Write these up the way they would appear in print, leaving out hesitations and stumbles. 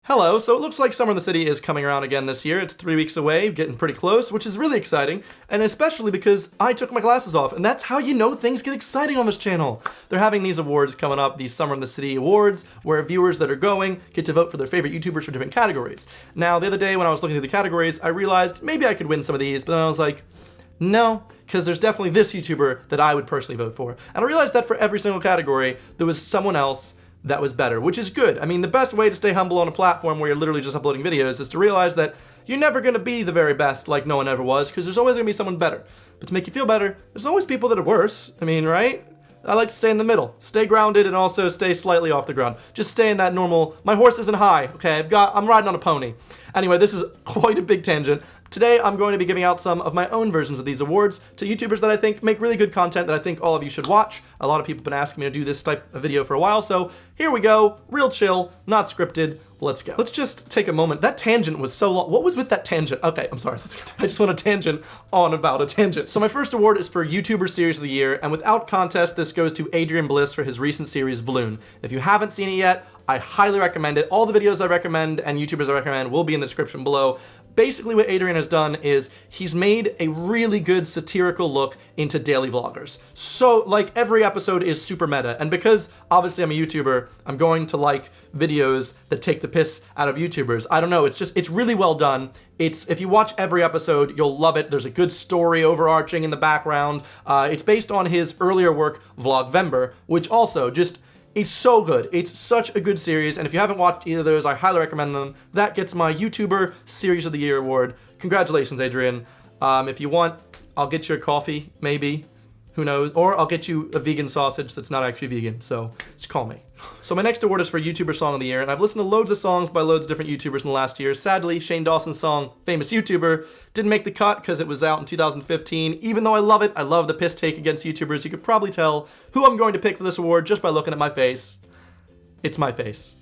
Hello, so it looks like Summer in the City is coming around again this year. It's 3 weeks away, getting pretty close, which is really exciting, and especially because I took my glasses off, and that's how you know things get exciting on this channel. They're having these awards coming up, these Summer in the City awards, where viewers that are going get to vote for their favorite YouTubers for different categories. Now, the other day when I was looking through the categories, I realized maybe I could win some of these, but then I was like, no, because there's definitely this YouTuber that I would personally vote for. And I realized that for every single category, there was someone else that was better, which is good. I mean, the best way to stay humble on a platform where you're literally just uploading videos is to realize that you're never gonna be the very best like no one ever was, because there's always gonna be someone better. But to make you feel better, there's always people that are worse. I mean, right? I like to stay in the middle, stay grounded, and also stay slightly off the ground. Just stay in that normal, my horse isn't high, okay? I'm riding on a pony. Anyway, this is quite a big tangent. Today, I'm going to be giving out some of my own versions of these awards to YouTubers that I think make really good content that I think all of you should watch. A lot of people have been asking me to do this type of video for a while, so here we go. Real chill, not scripted. Let's go. Let's just take a moment. That tangent was so long. What was with that tangent? Okay, I'm sorry. I just want a tangent on about a tangent. So my first award is for YouTuber Series of the Year, and without contest, this goes to Adrian Bliss for his recent series, Vlune. If you haven't seen it yet, I highly recommend it. All the videos I recommend and YouTubers I recommend will be in the description below. Basically what Adrian has done is he's made a really good satirical look into daily vloggers. So like every episode is super meta, and because obviously I'm a YouTuber, I'm going to like videos that take the piss out of YouTubers. I don't know, it's really well done. If you watch every episode, you'll love it. There's a good story overarching in the background. It's based on his earlier work, Vlogvember, which also it's so good. It's such a good series, and if you haven't watched either of those, I highly recommend them. That gets my YouTuber Series of the Year award. Congratulations, Adrian. If you want, I'll get you a coffee, maybe. Who knows? Or I'll get you a vegan sausage that's not actually vegan, so just call me. So my next award is for YouTuber Song of the Year, and I've listened to loads of songs by loads of different YouTubers in the last year. Sadly, Shane Dawson's song, Famous YouTuber, didn't make the cut because it was out in 2015. Even though I love it, I love the piss take against YouTubers, you could probably tell who I'm going to pick for this award just by looking at my face. It's my face.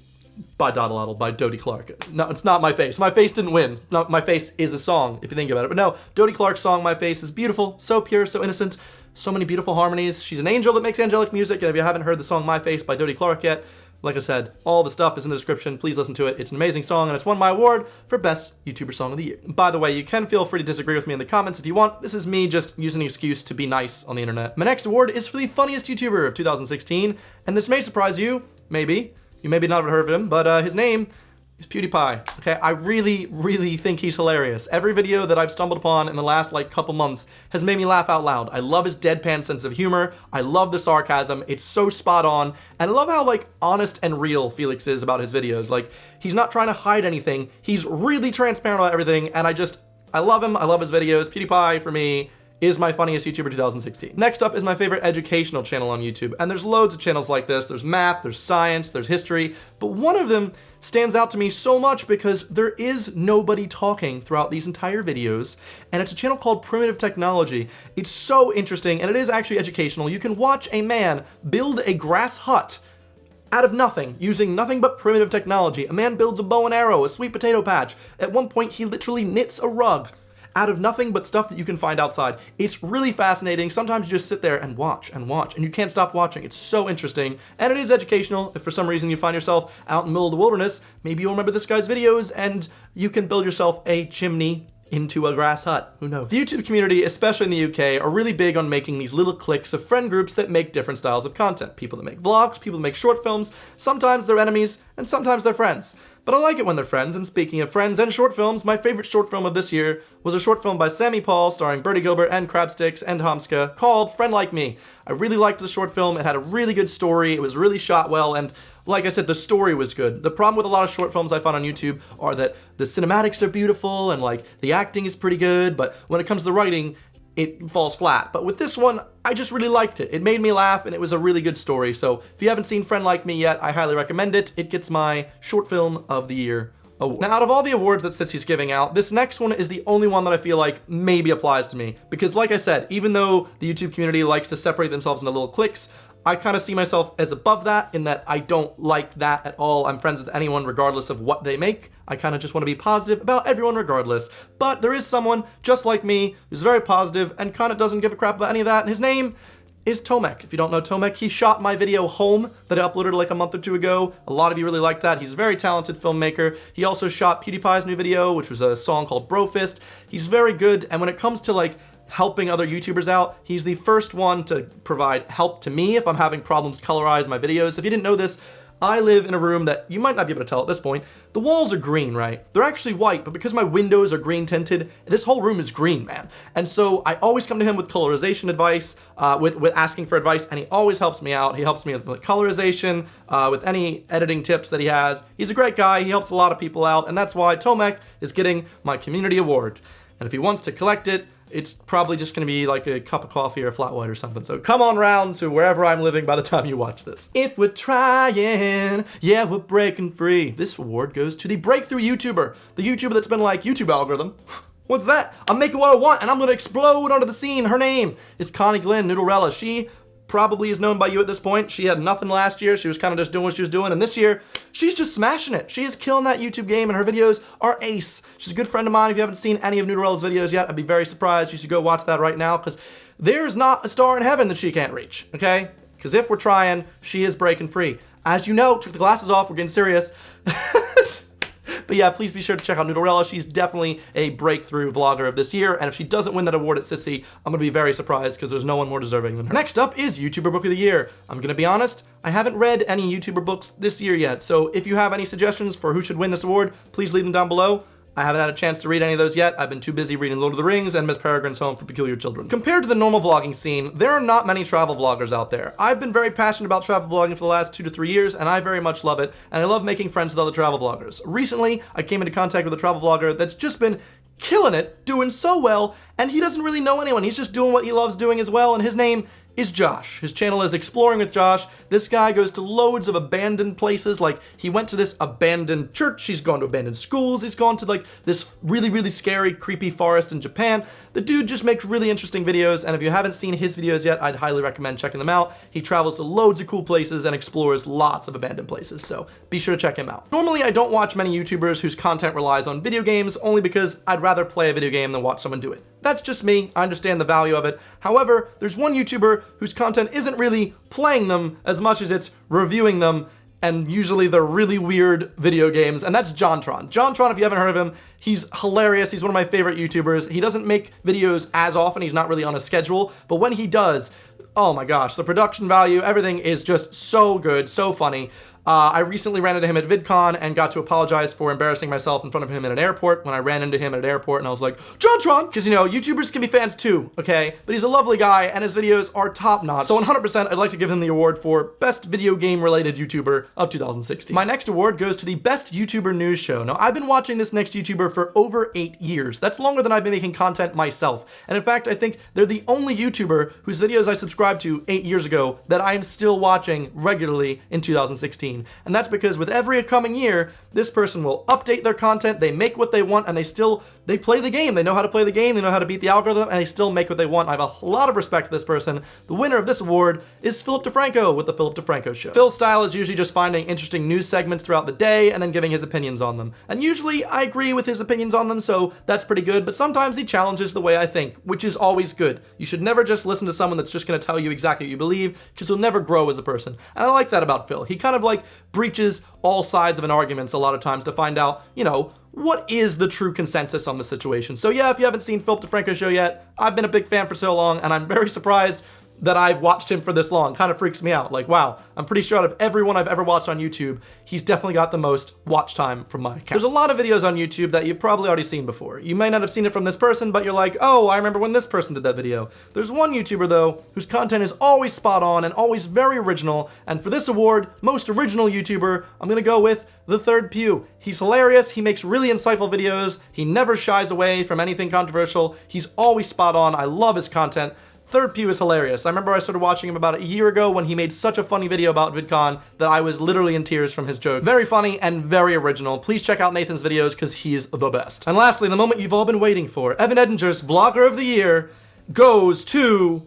By Doddle by Dodie Clark. No, it's not My Face. My Face didn't win. No, My Face is a song, if you think about it. But no, Dodie Clark's song, My Face, is beautiful, so pure, so innocent, so many beautiful harmonies. She's an angel that makes angelic music, and if you haven't heard the song My Face by Dodie Clark yet, like I said, all the stuff is in the description. Please listen to it. It's an amazing song, and it's won my award for Best YouTuber Song of the Year. By the way, you can feel free to disagree with me in the comments if you want. This is me just using an excuse to be nice on the internet. My next award is for the funniest YouTuber of 2016, and this may surprise you, maybe. You maybe not have heard of him, but his name is PewDiePie. Okay, I really think he's hilarious. Every video that I've stumbled upon in the last couple months has made me laugh out loud. I love his deadpan sense of humor. I love the sarcasm. It's so spot on. And I love how honest and real Felix is about his videos. He's not trying to hide anything. He's really transparent about everything, and I love him. I love his videos. PewDiePie, for me, is my funniest YouTuber 2016. Next up is my favorite educational channel on YouTube, and there's loads of channels like this. There's math, there's science, there's history, but one of them stands out to me so much because there is nobody talking throughout these entire videos, and it's a channel called Primitive Technology. It's so interesting, and it is actually educational. You can watch a man build a grass hut out of nothing, using nothing but primitive technology. A man builds a bow and arrow, a sweet potato patch. At one point, he literally knits a rug out of nothing but stuff that you can find outside. It's really fascinating. Sometimes you just sit there and watch, and you can't stop watching. It's so interesting, and it is educational. If for some reason you find yourself out in the middle of the wilderness, maybe you'll remember this guy's videos, and you can build yourself a chimney into a grass hut. Who knows? The YouTube community, especially in the UK, are really big on making these little cliques of friend groups that make different styles of content. People that make vlogs, people that make short films. Sometimes they're enemies, and sometimes they're friends. But I like it when they're friends, and speaking of friends and short films, my favorite short film of this year was a short film by Sammy Paul starring Bertie Gilbert and Crabsticks and Homska called Friend Like Me. I really liked the short film. It had a really good story. It was really shot well, and like I said, the story was good. The problem with a lot of short films I find on YouTube are that the cinematics are beautiful and the acting is pretty good, but when it comes to the writing, it falls flat. But with this one, I just really liked it. It made me laugh, and it was a really good story. So if you haven't seen Friend Like Me yet, I highly recommend it. It gets my Short Film of the Year award. Now, out of all the awards that Sitsy's giving out, this next one is the only one that I feel like maybe applies to me. Because like I said, even though the YouTube community likes to separate themselves into little cliques, I kind of see myself as above that in that I don't like that at all. I'm friends with anyone regardless of what they make. I kind of just want to be positive about everyone regardless. But there is someone just like me who's very positive and kind of doesn't give a crap about any of that, and his name is Tomek. If you don't know Tomek, he shot my video Home that I uploaded like a month or two ago. A lot of you really liked that. He's a very talented filmmaker. He also shot PewDiePie's new video, which was a song called Brofist. He's very good, and when it comes to like helping other YouTubers out, he's the first one to provide help to me if I'm having problems colorize my videos. If you didn't know this, I live in a room that you might not be able to tell at this point. The walls are green, right? They're actually white, but because my windows are green tinted, this whole room is green, man. And so I always come to him with colorization advice, with asking for advice, and he always helps me out. He helps me with colorization, with any editing tips that he has. He's a great guy. He helps a lot of people out, and that's why Tomek is getting my community award. And if he wants to collect it, it's probably just gonna be like a cup of coffee or a flat white or something. So come on round to wherever I'm living by the time you watch this. If we're trying, yeah, we're breaking free. This award goes to the breakthrough YouTuber. The YouTuber that's been like, YouTube algorithm. What's that? I'm making what I want and I'm gonna explode onto the scene. Her name is Connie Glyn, Noodlerella. She probably is known by you at this point. She had nothing last year. She was kind of just doing what she was doing. And this year, she's just smashing it. She is killing that YouTube game and her videos are ace. She's a good friend of mine. If you haven't seen any of Noodlerella's videos yet, I'd be very surprised. You should go watch that right now because there's not a star in heaven that she can't reach, okay? Because if we're trying, she is breaking free. As you know, took the glasses off, we're getting serious. But yeah, please be sure to check out Noodlerella. She's definitely a breakthrough vlogger of this year, and if she doesn't win that award at Sissy, I'm gonna be very surprised because there's no one more deserving than her. Next up is YouTuber Book of the Year. I'm gonna be honest, I haven't read any YouTuber books this year yet, so if you have any suggestions for who should win this award, please leave them down below. I haven't had a chance to read any of those yet. I've been too busy reading Lord of the Rings and Miss Peregrine's Home for Peculiar Children. Compared to the normal vlogging scene, there are not many travel vloggers out there. I've been very passionate about travel vlogging for the last 2 to 3 years, and I very much love it, and I love making friends with other travel vloggers. Recently, I came into contact with a travel vlogger that's just been killing it, doing so well, and he doesn't really know anyone. He's just doing what he loves doing as well, and his name is Josh. His channel is Exploring with Josh. This guy goes to loads of abandoned places. Like, he went to this abandoned church, he's gone to abandoned schools, he's gone to like this really, really scary, creepy forest in Japan. The dude just makes really interesting videos, and if you haven't seen his videos yet, I'd highly recommend checking them out. He travels to loads of cool places and explores lots of abandoned places, so be sure to check him out. Normally, I don't watch many YouTubers whose content relies on video games, only because I'd rather play a video game than watch someone do it. That's just me. I understand the value of it. However, there's one YouTuber whose content isn't really playing them as much as it's reviewing them, and usually they're really weird video games, and that's JonTron. JonTron, if you haven't heard of him, he's hilarious. He's one of my favorite YouTubers. He doesn't make videos as often. He's not really on a schedule, but when he does, oh my gosh, the production value, everything is just so good, so funny. I recently ran into him at VidCon and got to apologize for embarrassing myself in front of him at an airport when I ran into him at an airport and I was like, JonTron! Because, you know, YouTubers can be fans too, okay? But he's a lovely guy and his videos are top-notch. So 100%, I'd like to give him the award for Best Video Game-Related YouTuber of 2016. My next award goes to the Best YouTuber News Show. Now, I've been watching this next YouTuber for over 8 years. That's longer than I've been making content myself. And in fact, I think they're the only YouTuber whose videos I subscribed to 8 years ago that I am still watching regularly in 2016. And that's because with every coming year, this person will update their content, they make what they want, and they play the game. They know how to play the game, they know how to beat the algorithm, and they still make what they want. I have a lot of respect for this person. The winner of this award is Philip Defranco with The Philip Defranco Show. Phil's style is usually just finding interesting news segments throughout the day and then giving his opinions on them. And usually I agree with his opinions on them, so that's pretty good, but sometimes he challenges the way I think, which is always good. You should never just listen to someone that's just gonna tell you exactly what you believe, because you'll never grow as a person. And I like that about Phil. He kind of like breaches all sides of an argument a lot of times to find out, you know, what is the true consensus on the situation. So yeah, if you haven't seen Philip Defranco Show yet, I've been a big fan for so long, and I'm very surprised that I've watched him for this long. Kind of freaks me out. Like, wow, I'm pretty sure out of everyone I've ever watched on YouTube, he's definitely got the most watch time from my account. There's a lot of videos on YouTube that you've probably already seen before. You may not have seen it from this person, but you're like, oh, I remember when this person did that video. There's one YouTuber though, whose content is always spot on and always very original, and for this award, most original YouTuber, I'm gonna go with TheThirdPew. He's hilarious, he makes really insightful videos, he never shies away from anything controversial, he's always spot on, I love his content. ThirdPew is hilarious. I remember I started watching him about a year ago when he made such a funny video about VidCon that I was literally in tears from his jokes. Very funny and very original. Please check out Nathan's videos because he is the best. And lastly, the moment you've all been waiting for, Evan Edinger's Vlogger of the Year goes to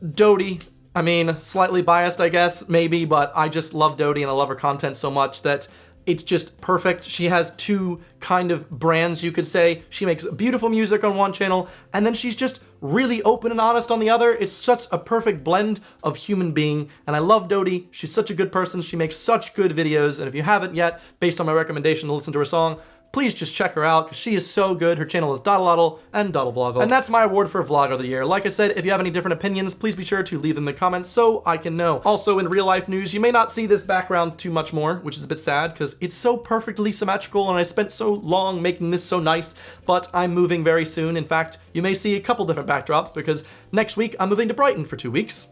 Dodie. I mean, slightly biased, I guess, maybe, but I just love Dodie and I love her content so much that it's just perfect. She has two kind of brands, you could say. She makes beautiful music on one channel, and then she's just really open and honest on the other. It's such a perfect blend of human being, and I love Dodie. She's such a good person. She makes such good videos, and if you haven't yet, based on my recommendation to listen to her song, please just check her out, because she is so good. Her channel is Dodalotl and Dodalvloggle. And that's my award for Vlog of the Year. Like I said, if you have any different opinions, please be sure to leave them in the comments so I can know. Also, in real life news, you may not see this background too much more, which is a bit sad, because it's so perfectly symmetrical, and I spent so long making this so nice, but I'm moving very soon. In fact, you may see a couple different backdrops, because next week I'm moving to Brighton for 2 weeks.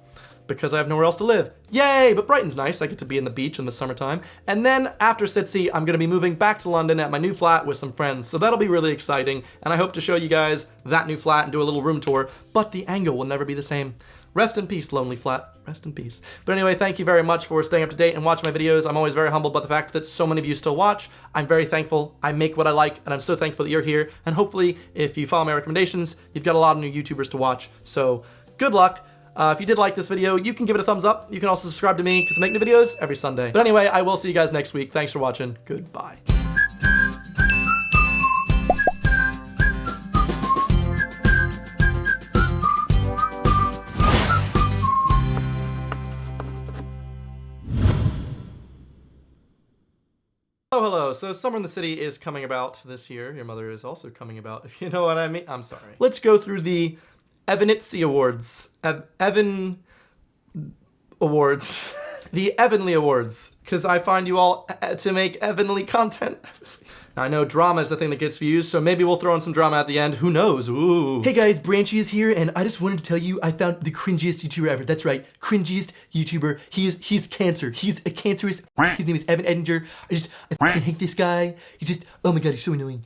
Because I have nowhere else to live. Yay, but Brighton's nice. I get to be in the beach in the summertime. And then after Sitsi, I'm gonna be moving back to London at my new flat with some friends. So that'll be really exciting. And I hope to show you guys that new flat and do a little room tour, but the angle will never be the same. Rest in peace, lonely flat. Rest in peace. But anyway, thank you very much for staying up to date and watching my videos. I'm always very humbled by the fact that so many of you still watch. I'm very thankful. I make what I like, and I'm so thankful that you're here. And hopefully, if you follow my recommendations, you've got a lot of new YouTubers to watch. So good luck. If you did like this video, you can give it a thumbs up. You can also subscribe to me because I make new videos every Sunday. But anyway, I will see you guys next week. Thanks for watching. Goodbye. Oh, hello. So Summer in the City is coming about this year. Your mother is also coming about, if you know what I mean. I'm sorry. Let's go through the Evanitsi Awards. Evan Awards. The Evanly Awards. Because I find you all to make Evanly content. Now, I know drama is the thing that gets views, so maybe we'll throw in some drama at the end. Who knows? Ooh. Hey guys, Branchy is here, and I just wanted to tell you I found the cringiest YouTuber ever. That's right, cringiest YouTuber. He's cancer. He's a cancerous. His name is Evan Edinger. I fucking hate this guy. Oh my god, he's so annoying.